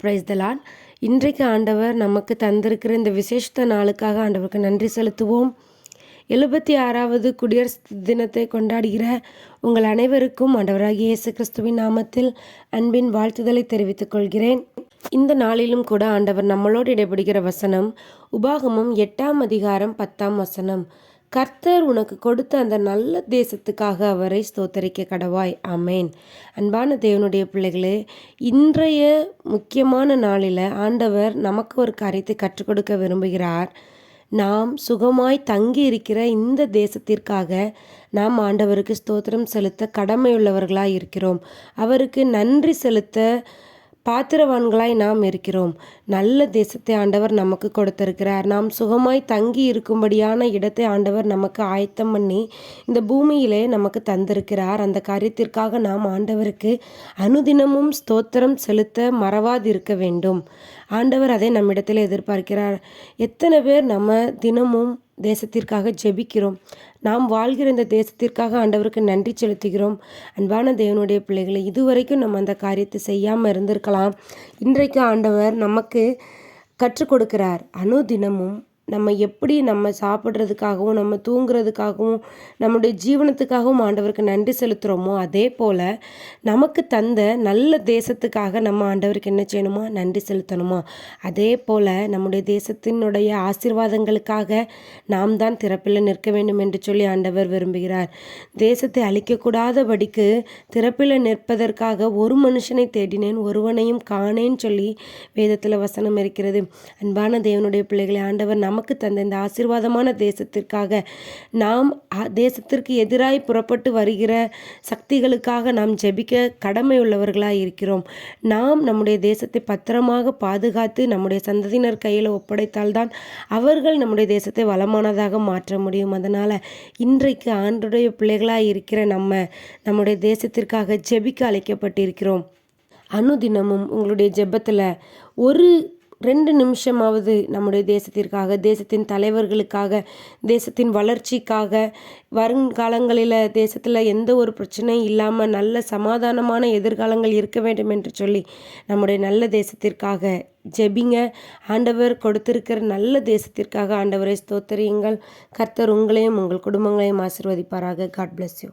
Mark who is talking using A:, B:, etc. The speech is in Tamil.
A: Praise the Lord. இன்றைக்கு ஆண்டவர் நமக்கு தந்திருக்கிற இந்த விசேஷத்த நாளுக்காக ஆண்டவருக்கு நன்றி செலுத்துவோம். 76வது குடியரசு தினத்தை கொண்டாடுகிற உங்கள் அனைவருக்கும் ஆண்டவராகிய இயேசு கிறிஸ்துவின் நாமத்தில் அன்பின் வாழ்த்துதலை தெரிவித்துக் கொள்கிறேன். இந்த நாளிலும் கூட ஆண்டவர் நம்மளோடு இடைபடுகிற வசனம் உபாகமம் 8ஆம் அதிகாரம் 10ஆம் வசனம். கர்த்தர் உனக்கு கொடுத்த அந்த நல்ல தேசத்துக்காக அவரை ஸ்தோத்தரிக்க கடவாய். ஆமேன். அன்பான தேவனுடைய பிள்ளைகளே, இன்றைய முக்கியமான நாளில் ஆண்டவர் நமக்கு ஒரு காரியத்தை கற்றுக் கொடுக்க விரும்புகிறார். நாம் சுகமாய் தங்கி இருக்கிற இந்த தேசத்திற்காக நாம் ஆண்டவருக்கு ஸ்தோத்திரம் செலுத்த கடமையுள்ளவர்களாய் இருக்கிறோம். அவருக்கு நன்றி செலுத்த பாத்திரவான்களாய் நாம் இருக்கிறோம். நல்ல தேசத்தை ஆண்டவர் நமக்கு கொடுத்திருக்கிறார். நாம் சுகமாய் தங்கி இருக்கும்படியான இடத்தை ஆண்டவர் நமக்கு ஆயத்தம் பண்ணி இந்த பூமியிலே நமக்கு தந்திருக்கிறார். அந்த காரியத்திற்காக நாம் ஆண்டவருக்கு அனுதினமும் ஸ்தோத்திரம் செலுத்த மறவாதிருக்க வேண்டும். ஆண்டவர் அதை நம்மிடத்தில் எதிர்பார்க்கிறார். எத்தனை பேர் நம்ம தினமும் தேசத்திற்காக ஜெபிக்கிறோம்? நாம் வாழ்கிற இந்த தேசத்திற்காக ஆண்டவருக்கு நன்றி செலுத்துகிறோம். அன்பான தேவனுடைய பிள்ளைகளை, இதுவரைக்கும் நம்ம அந்த காரியத்தை செய்யாமல் இருந்திருக்கலாம். இன்றைக்கு ஆண்டவர் நமக்கு கற்றுக் கொடுக்கிறார். அனுதினமும் நம்ம எப்படி நம்ம சாப்பிட்றதுக்காகவும் நம்ம தூங்குறதுக்காகவும் நம்முடைய ஜீவனத்துக்காகவும் ஆண்டவருக்கு நன்றி செலுத்துகிறோமோ, அதே போல் நமக்கு தந்த நல்ல தேசத்துக்காக நம்ம ஆண்டவருக்கு என்ன செய்யணுமா? நன்றி செலுத்தணுமா? அதே போல் நம்முடைய தேசத்தினுடைய ஆசீர்வாதங்களுக்காக நாம் தான் திறப்பில் நிற்க வேண்டும் என்று சொல்லி ஆண்டவர் விரும்புகிறார். தேசத்தை அழிக்கக்கூடாதபடிக்கு திறப்பில் நிற்பதற்காக ஒரு மனுஷனை தேடினேன், ஒருவனையும் காணேன்னு சொல்லி வேதத்தில் வசனம் இருக்கிறது. அன்பான தேவனுடைய பிள்ளைகளை, ஆண்டவர் நமக்கு தந்த இந்த ஆசீர்வாதமான தேசத்திற்காக நாம் தேசத்திற்கு எதிராய் புறப்பட்டு வருகிற சக்திகளுக்காக நாம் ஜெபிக்க கடமையுள்ளவர்களாய் இருக்கிறோம். நாம் நம்முடைய தேசத்தை பத்திரமாக பாதுகாத்து நம்முடைய சந்ததியினர் கையில் ஒப்படைத்தால்தான் அவர்கள் நம்முடைய தேசத்தை வளமானதாக மாற்ற முடியும். அதனால் இன்றைக்கு ஆண்டுடைய பிள்ளைகளாய் இருக்கிற நம்முடைய தேசத்திற்காக ஜெபிக்க அழைக்கப்பட்டிருக்கிறோம். அனுதினமும் உங்களுடைய ஜெபத்தில் ஒரு 2 நிமிஷமாவது நம்முடைய தேசத்திற்காக, தேசத்தின் தலைவர்களுக்காக, தேசத்தின் வளர்ச்சிக்காக, வருங்காலங்களில் தேசத்தில் எந்த ஒரு பிரச்சனையும் இல்லாமல் நல்ல சமாதானமான எதிர்காலங்கள் இருக்க வேண்டும் என்று சொல்லி நம்முடைய நல்ல தேசத்திற்காக ஜெபிங்க. ஆண்டவர் கொடுத்திருக்கிற நல்ல தேசத்திற்காக ஆண்டவரை ஸ்தோத்திரியுங்கள். கர்த்தர் உங்களையும் உங்கள் குடும்பங்களையும் ஆசீர்வதிப்பாராக. God bless you.